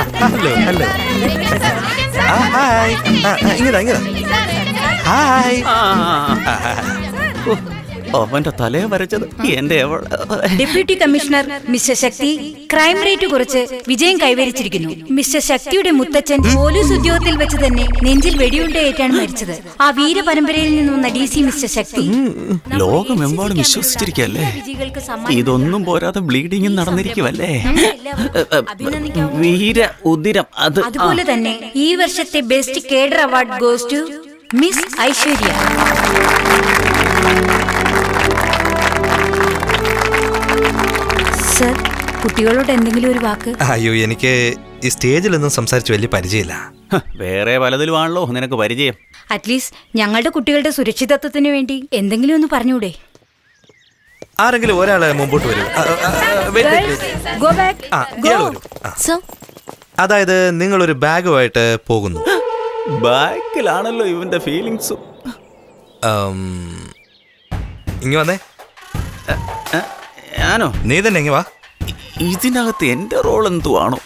Hello hello. Hi. ഇങ്ങതാ. Hi. അവന്റെ തലയെ വരച്ചത് എന്റെ ഡെപ്യൂട്ടി കമ്മീഷണർ മിസ്റ്റർ ശക്തി ക്രൈം റേറ്റ് കുറച്ച് വിജയം കൈവരിച്ചിരിക്കുന്നു. മിസ്റ്റർ ശക്തിയുടെ മുത്തച്ഛൻ പോലീസ് ഉദ്യോഗത്തിൽ വെച്ച് തന്നെ നെഞ്ചിൽ വെടിയുണ്ടയേറ്റാണ് മരിച്ചത്. ആ വീരപരമ്പരയിൽ നിന്ന് വന്ന DC മിസ്റ്റർ ശക്തി ലോകമെമ്പാടും വിശ്വസിച്ചിരിക്കല്ലേ. ഇതൊന്നും പോരാതെ ബ്ലീഡിംഗ് നടന്നിരിക്കുവല്ലേ. വീര ഉദിരം. അതുപോലെ തന്നെ ഈ വർഷത്തെ best cadre award goes to miss Aishwarya. Sir, കുട്ടികളോട് എന്തെങ്കിലും ഒരു വാക്ക്? അയ്യോ, എനിക്ക് ഈ സ്റ്റേജിലൊന്നും സംസാരിച്ച് വലിയ പരിചയമില്ല. വേറെ പലതിലുമാണല്ലോ നിനക്ക് പരിചയം. അറ്റ്ലീസ്റ്റ് ഞങ്ങളുടെ കുട്ടികളുടെ സുരക്ഷിതത്വത്തിന് വേണ്ടി എന്തെങ്കിലും ഒന്ന് പറഞ്ഞൂടെ? ആരെങ്കിലും ഒരാളെ മുമ്പോട്ട് വരൂ. അതായത് നിങ്ങളൊരു ബാഗുമായിട്ട് പോകുന്നു. ബാക്കിലാണല്ലോ ഇവന്റെ ഫീലിങ്സ്. ഇങ്ങ് വന്നേ. ഞാനോ? നീ തന്നെ ഇങ്ങ് വാ. ഇതിനകത്ത് എന്റെ റോൾ എന്തുവാണോ?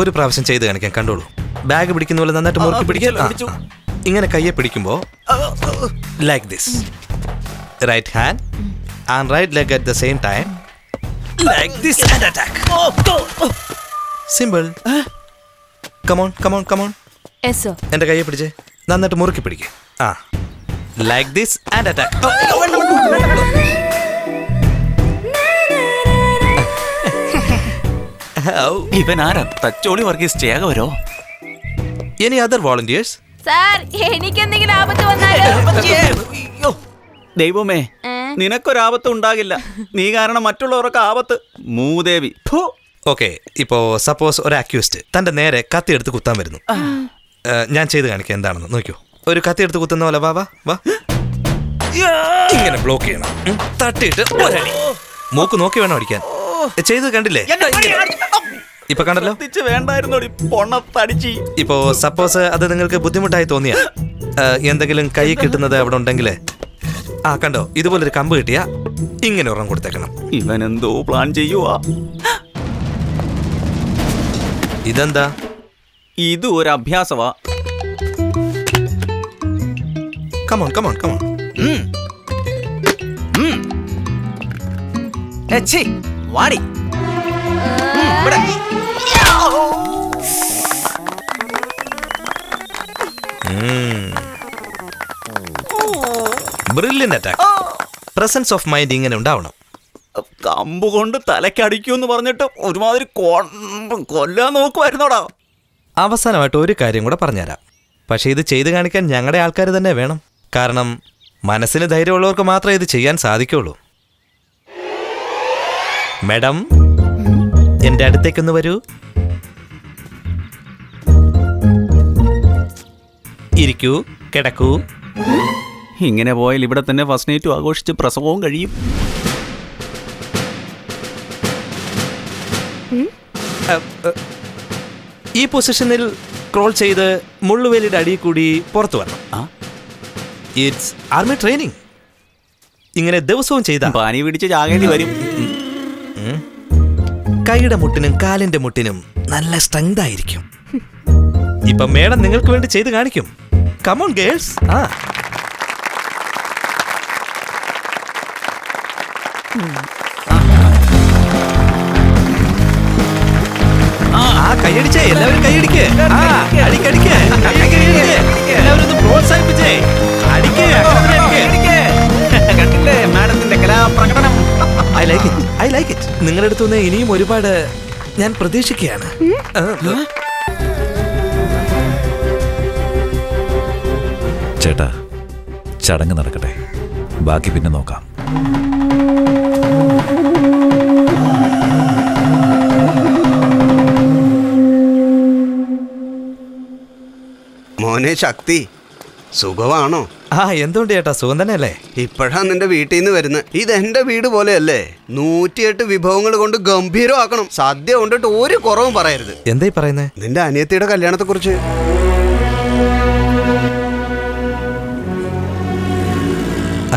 ഒരു പ്രാവശ്യം ചെയ്ത് കാണിക്കാൻ, കണ്ടോളൂ. ബാഗ് പിടിക്കുന്ന പോലെ നന്നായിട്ട് മുറുക്കി പിടിക്കുക. ഇങ്ങനെ കയ്യെ പിടിക്കുമ്പോ like this. Right hand and right leg at the same time like this and attack. Simple. Come on. എന്റെ കയ്യെ പിടിച്ച് നന്നായിട്ട് മുറുക്കി പിടിക്കുക. Like this and attack. ഇവൻ ആരാ? തച്ചോളി വർഗീസ് ചേകവരോ? Any other volunteers? സാർ, എനിക്ക് എന്തെങ്കിലും ആപത്ത് വന്നാലോ? ദൈവമേ, നിനക്കൊരാപത്ത് ഉണ്ടാകില്ല. നീ കാരണം മറ്റുള്ളവർക്ക് ആപത്ത്. മൂദേവി. ഓക്കെ, ഇപ്പോ സപ്പോസ് ഒരു അക്യൂസ്ഡ് തന്റെ നേരെ കത്തി എടുത്ത് കുത്താൻ വരുന്നു. ഞാൻ ചെയ്ത് കാണിക്കാം എന്താണെന്ന്. നോക്കിയോ, ഒരു കത്തി എടുത്ത് കുത്തുന്ന പോലെ. വാ. ഇങ്ങനെ ബ്ലോക്ക് ചെയ്യണം. തട്ടിയിട്ട് ഒരടി. മൂക്ക് നോക്കി വേണം അടിക്കാൻ. ചെയ്ത് കണ്ടില്ലേ? ഇപ്പൊ കണ്ടല്ലോ. ഇപ്പോ സപ്പോസ് അത് നിങ്ങൾക്ക് ബുദ്ധിമുട്ടായി തോന്നിയ എന്തെങ്കിലും കൈ കിട്ടുന്നത് അവിടെ ഉണ്ടെങ്കിൽ കണ്ടോ, ഇതുപോലൊരു കമ്പ് കിട്ടിയാ ഇങ്ങനെ ഒരെണ്ണം കൊടുത്തേക്കണം. ഇവൻ എന്തോ പ്ലാൻ ചെയ്യുവാ. ഇതെന്താ? ഇത് ഒരു അഭ്യാസവാ. കമോൺ. വാടി. Brilliant attack. Presence of mind ഇങ്ങനെ ഉണ്ടാവണം. കമ്പ് കൊണ്ട് തലക്കടിക്കൂന്ന് പറഞ്ഞിട്ട് ഒരുമാതിരി കൊല്ലാൻ നോക്കുമായിരുന്നോടാ. അവസാനമായിട്ട് ഒരു കാര്യം കൂടെ പറഞ്ഞുതരാം. പക്ഷെ ഇത് ചെയ്ത് കാണിക്കാൻ ഞങ്ങളുടെ ആൾക്കാർ തന്നെ വേണം. കാരണം മനസ്സിന് ധൈര്യമുള്ളവർക്ക് മാത്രമേ ഇത് ചെയ്യാൻ സാധിക്കുള്ളൂ. മാഡം, എന്റെ അടുത്തേക്കൊന്ന് വരൂ. ഇരിക്കൂ, കിടക്കൂ. ഇങ്ങനെ പോയാൽ ഇവിടെ തന്നെ ഫസ്റ്റ് നൈറ്റും ആഘോഷിച്ച് പ്രസവവും കഴിയും. ഈ പൊസിഷനിൽ ക്രോൾ ചെയ്ത് മുള്ളുവേലിയുടെ അടിയിൽ കൂടി പുറത്തു വരണം. It's army training. ഇങ്ങനെ ദിവസവും ചെയ്താ പനി പിടിച്ച് ചാകേണ്ടി വരും. കൈയുടെ മുട്ടിനും കാലിന്റെ മുട്ടിനും നല്ല സ്ട്രെങ്ത് ആയിരിക്കും. ഇപ്പൊ മേഡം നിങ്ങൾക്ക് വേണ്ടി ചെയ്ത് കാണിക്കും. Come on girls. കൈയടിച്ചേ, എല്ലാവരും കൈയടിക്കേ. അടിക്കടിക്കേ, എല്ലാവരും ഒന്ന് പ്രോത്സാഹിപ്പിച്ചേ. കണ്ടില്ലേ മാഡത്തിന്റെ കലാപ്രകടനം? I like it. നിങ്ങളുടെ അടുത്തുനിന്ന് ഇനിയും ഒരുപാട് ഞാൻ പ്രതീക്ഷിക്കുകയാണ്. ചേട്ടാ, ചടങ്ങ് നടക്കട്ടെ, ബാക്കി പിന്നെ നോക്കാം. മോനെ ശക്തി, സുഖമാണോ? എന്തുകൊണ്ട് ചേട്ടാ, സുഖം തന്നെയല്ലേ? ഇപ്പോഴാ നിന്റെ വീട്ടിൽ നിന്ന് വരുന്നത്. ഇതെന്റെ വീട് പോലെയല്ലേ? 108 വിഭവങ്ങൾ കൊണ്ട് ഗംഭീരമാക്കണം. സദ്യ കൊണ്ടിട്ട് ഒരു കുറവും പറയരുത്. എന്തായി പറയുന്നേ? നിന്റെ അനിയത്തിയുടെ കല്യാണത്തെ കുറിച്ച്.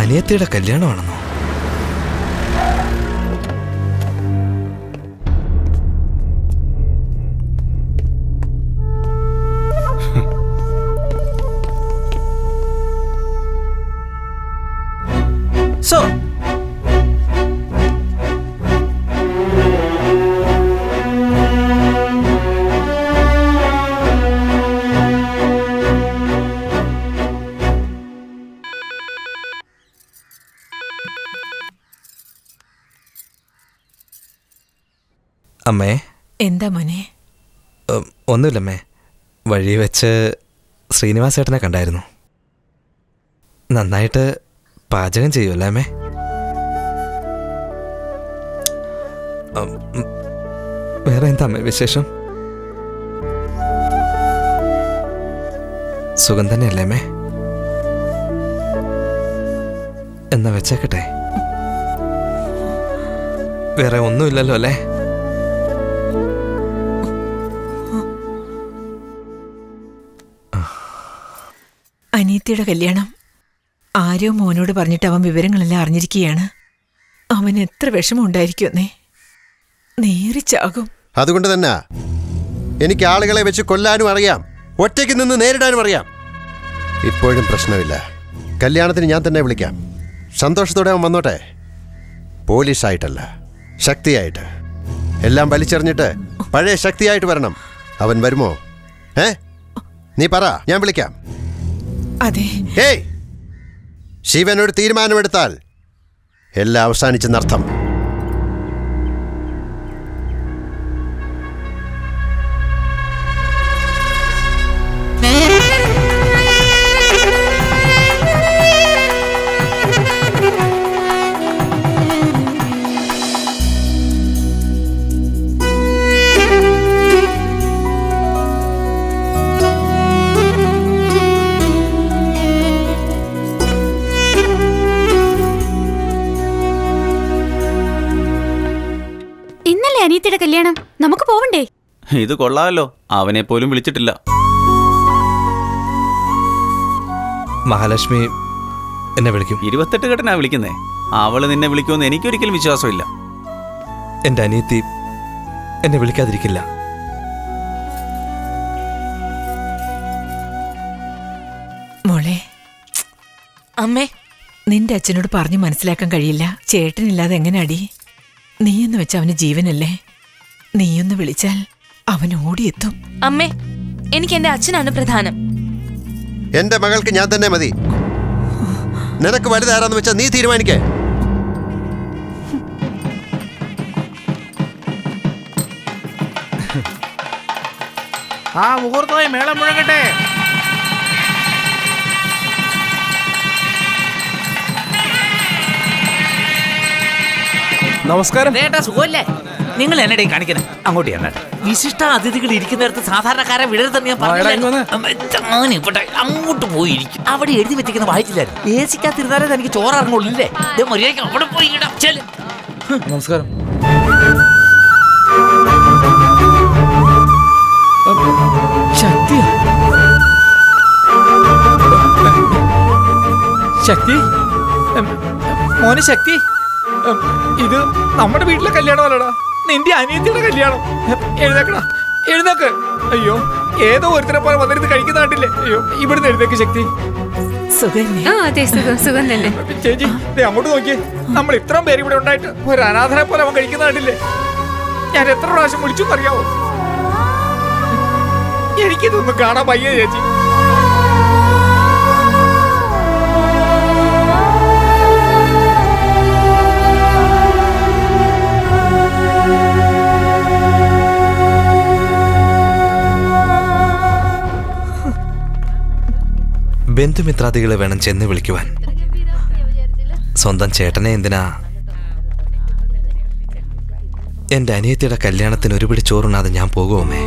അനിയത്തിയുടെ കല്യാണമാണെന്നോ? അമ്മേ. എന്താ മോനെ? ഒന്നുമില്ലമ്മേ. വഴി വെച്ച് ശ്രീനിവാസേട്ടനെ കണ്ടായിരുന്നു. നന്നായിട്ട് പാചകം ചെയ്യുമല്ലേ അമ്മേ? വേറെ എന്താ അമ്മേ വിശേഷം? സുഖം തന്നെയല്ലേ അമ്മേ? എന്നാ വെച്ചേക്കട്ടെ. വേറെ ഒന്നുമില്ലല്ലോ അല്ലേ? അനിയത്തിയുടെ കല്യാണം ആരോ മോനോട് പറഞ്ഞിട്ട് അവൻ വിവരങ്ങളെല്ലാം അറിഞ്ഞിരിക്കുകയാണ്. അവൻ എത്ര വിഷമം ഉണ്ടായിരിക്കുമെന്നേ. നേരിച്ചാകും. അതുകൊണ്ട് തന്നെ എനിക്ക് ആളുകളെ വെച്ച് കൊല്ലാനും അറിയാം, ഒറ്റയ്ക്ക് നിന്ന് നേരിടാനും അറിയാം. ഇപ്പോഴും പ്രശ്നമില്ല. കല്യാണത്തിന് ഞാൻ തന്നെ വിളിക്കാം. സന്തോഷത്തോടെ അവൻ വന്നോട്ടെ. പോലീസായിട്ടല്ല, ശക്തിയായിട്ട്. എല്ലാം വലിച്ചെറിഞ്ഞിട്ട് പഴയ ശക്തിയായിട്ട് വരണം. അവൻ വരുമോ? നീ പറ, ഞാൻ വിളിക്കാം. അതെ. ഏയ്, ശിവൻ ഒരു തീരുമാനമെടുത്താൽ എല്ലാം അവസാനിച്ചെന്നർത്ഥം. അനിയത്തിയുടെ കല്യാണം, നമുക്ക് പോവണ്ടേ? ഇത് കൊള്ളാമല്ലോ. അവനെ പോലും വിളിച്ചിട്ടില്ല. മഹാലക്ഷ്മി എന്നെ വിളിക്കും. 28 ഘട്ടനാ വിളിക്കുന്നേ. അവള് നിന്നെ വിളിക്കുമെന്ന് എനിക്കൊരിക്കലും വിശ്വാസമില്ല. എന്റെ അനിയത്തി എന്നെ വിളിക്കാതിരിക്കില്ല. മോളെ, അമ്മേ, നിന്റെ അച്ഛനോട് പറഞ്ഞു മനസ്സിലാക്കാൻ കഴിയില്ല. ചേട്ടനില്ലാതെ എങ്ങനെ അടി? നീയെന്ന് വെച്ച അവന് ജീവനല്ലേ? നീയൊന്ന് വിളിച്ചാൽ അവൻ ഓടിയെത്തും. അമ്മേ, എനിക്ക് എന്റെ അച്ഛനാണ് പ്രധാനം. എന്റെ മകൾക്ക് ഞാൻ തന്നെ മതി. നിനക്ക് വലുതാരാന്ന് വെച്ചാൽ നീ തീരുമാനിക്കേ. മുഹൂർത്തമായി മേളം മുഴങ്ങട്ടെ. നമസ്കാരം. സുഖമല്ലേ? നിങ്ങൾ എന്നടേ കാണിക്കുന്നത്? അങ്ങോട്ട് ചെന്നെ. വിശിഷ്ട അതിഥികൾ ഇരിക്കുന്നിടത്ത് സാധാരണക്കാരെ വിടരുതെന്ന് ഞാൻ പറഞ്ഞു. അങ്ങോട്ട് പോയിരിക്കും. അവിടെ എഴുതി വെച്ചിരിക്കുന്ന വായിച്ചില്ലായിരുന്നു. ഏസിക്കാത്തിരുന്നാലേ തനിക്ക് ചോറിറങ്ങുള്ളില്ലേ? മര്യാദയ്ക്ക് അവിടെ പോയി ഇടാം. നമസ്കാരം. ശക്തി, ശക്തി, മോനെ ശക്തി, ഇത് നമ്മുടെ വീട്ടിലെ കല്യാണമല്ലടാ, നിന്റെ അനിയത്തിയുടെ കല്യാണം. എഴുന്നേക്കടാ, എഴുന്നേക്ക്. അയ്യോ, ഏതോ ഒരുത്തരെ പോലെ വന്നിരുന്ന് കഴിക്കുന്ന കണ്ടില്ലേ? അയ്യോ, ഇവിടുന്ന് എഴുന്നേക്ക് ശക്തി. ചേച്ചി, അങ്ങോട്ട് നോക്കിയേ. നമ്മൾ ഇത്രയും പേര് ഇവിടെ ഉണ്ടായിട്ട് ഒരു അനാഥനെ പോലെ അവൻ കഴിക്കുന്ന കണ്ടില്ലേ? ഞാൻ എത്ര പ്രാവശ്യം വിളിച്ചു എന്നറിയാവോ? എനിക്കിതൊന്നും കാണാൻ വയ്യ ചേച്ചി. ബന്ധുമിത്രാദികളെ വേണം ചെന്ന് വിളിക്കുവാൻ. സ്വന്തം ചേട്ടനെ എന്തിനാ? എന്റെ അനിയത്തിയുടെ കല്യാണത്തിന് ഒരുപിടി ചോറുണ്ണാതെ ഞാൻ പോകുമേ?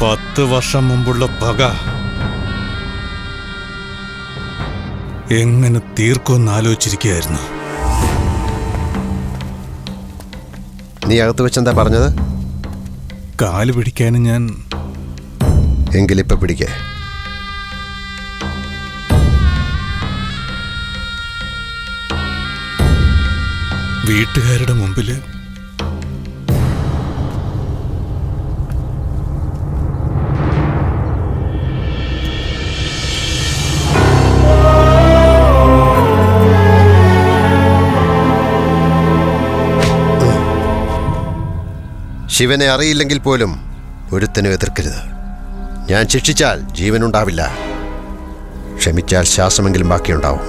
പത്ത് വർഷം മുമ്പുള്ള പക എങ്ങനെ തീർക്കുമെന്ന് ആലോചിച്ചിരിക്കുകയായിരുന്നു. നീ അകത്ത് വെച്ചെന്താ പറഞ്ഞത്? കാല് പിടിക്കാനും ഞാൻ. എങ്കിലിപ്പ പിടിക്കേ. വീട്ടുകാരുടെ മുമ്പില് ശിവനെ അറിയില്ലെങ്കിൽ പോലും ഒരുത്തനും എതിർക്കരുത്. ഞാൻ ശിക്ഷിച്ചാൽ ജീവനുണ്ടാവില്ല, ക്ഷമിച്ചാൽ ശ്വാസമെങ്കിലും ബാക്കിയുണ്ടാവും.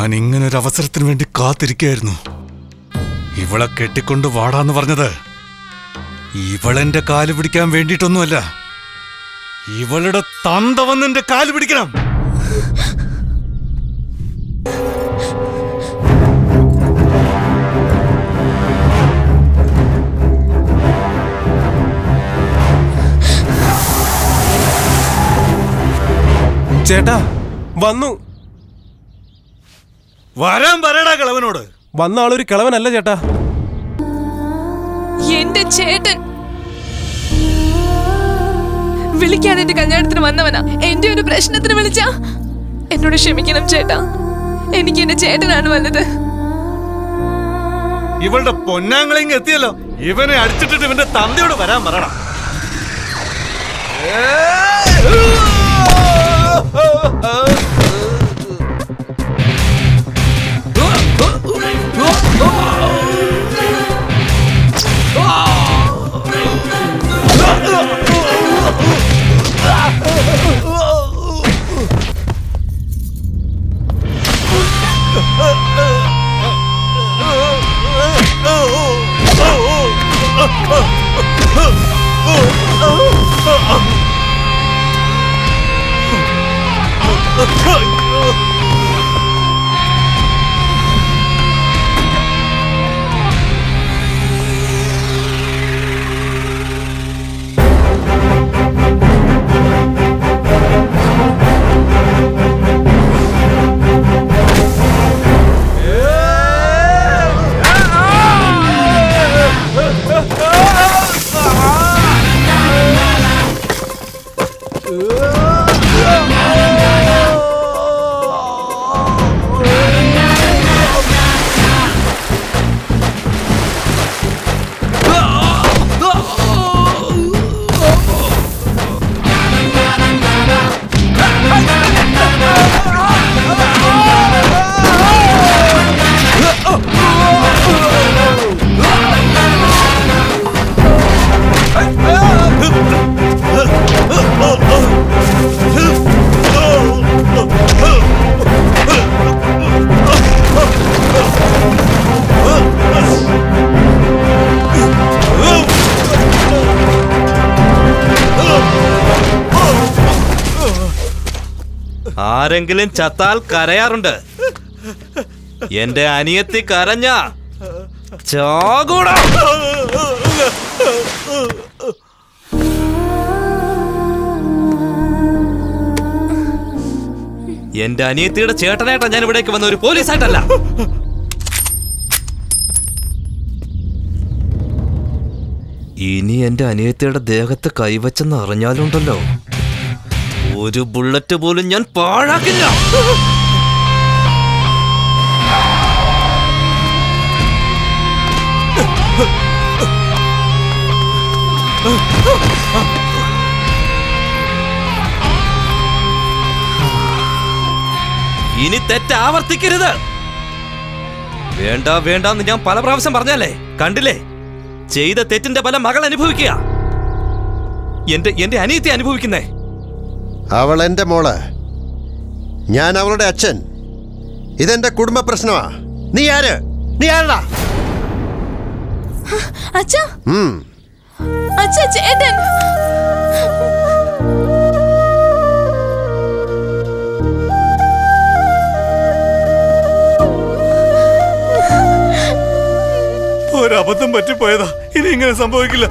ഞാൻ ഇങ്ങനൊരു അവസരത്തിന് വേണ്ടി കാത്തിരിക്കായിരുന്നു. ഇവളെ കെട്ടിക്കൊണ്ട് വാടാന്ന് പറഞ്ഞത് ഇവളെന്റെ കാല് പിടിക്കാൻ വേണ്ടിയിട്ടൊന്നുമല്ല. ഇവളുടെ തന്ത വന്ന് എന്റെ കാല് പിടിക്കണം. ചേട്ടാ വന്നു. വരാൻ പറയടാ കിളവനോട്. വന്ന ആളൊരു കിളവനല്ല ചേട്ടാ. എന്റെ ചേട്ടൻ വിളിക്കാതെ എന്റെ കല്യാണത്തിന് വന്നവനാ. എന്റെ ഒരു പ്രശ്നത്തിന് വിളിച്ചാ എന്നോട് ക്ഷമിക്കണം ചേട്ടാ. എനിക്ക് എന്റെ ചേട്ടനാണ് വന്നത്. ഇവളുടെ പൊന്നാങ്ങളിങ് എത്തിയല്ലോ. ഇവനെ അടിച്ചിട്ടിട്ട് ഇവന്റെ തന്തയോട് വരാൻ പറയണം. ആരെങ്കിലും ചത്താൽ കരയാറുണ്ട്. എന്റെ അനിയത്തി കരഞ്ഞ ചാകൂടാ. എന്റെ അനിയത്തിയുടെ ചേട്ടനായിട്ടാ ഞാൻ ഇവിടേക്ക് വന്ന, ഒരു പോലീസായിട്ടല്ല. ഇനി എന്റെ അനിയത്തിയുടെ ദേഹത്ത് കൈവച്ചെന്ന് അറിഞ്ഞാലുണ്ടല്ലോ, ഒരു ബുള്ളറ്റ് പോലും ഞാൻ പാഴാക്കില്ല. ഇനി തെറ്റ് ആവർത്തിക്കരുത്. വേണ്ട വേണ്ടെന്ന് ഞാൻ പല പ്രാവശ്യം പറഞ്ഞല്ലേ. കണ്ടില്ലേ, ചെയ്ത തെറ്റിന്റെ ഫലം മകൾ അനുഭവിക്കുക. എന്റെ അനിയത്തി അനുഭവിക്കുന്നേ. അവൾ എന്റെ മോള്, ഞാൻ അവളുടെ അച്ഛൻ. ഇതെന്റെ കുടുംബ പ്രശ്നമാ. നീ ആര്? നീ ആരടാ? അച്ഛാ, അച്ഛാ, ചേട്ടൻ. ഒരബദ്ധം പറ്റിപ്പോയതാ. ഇനി ഇങ്ങനെ സംഭവിക്കില്ല.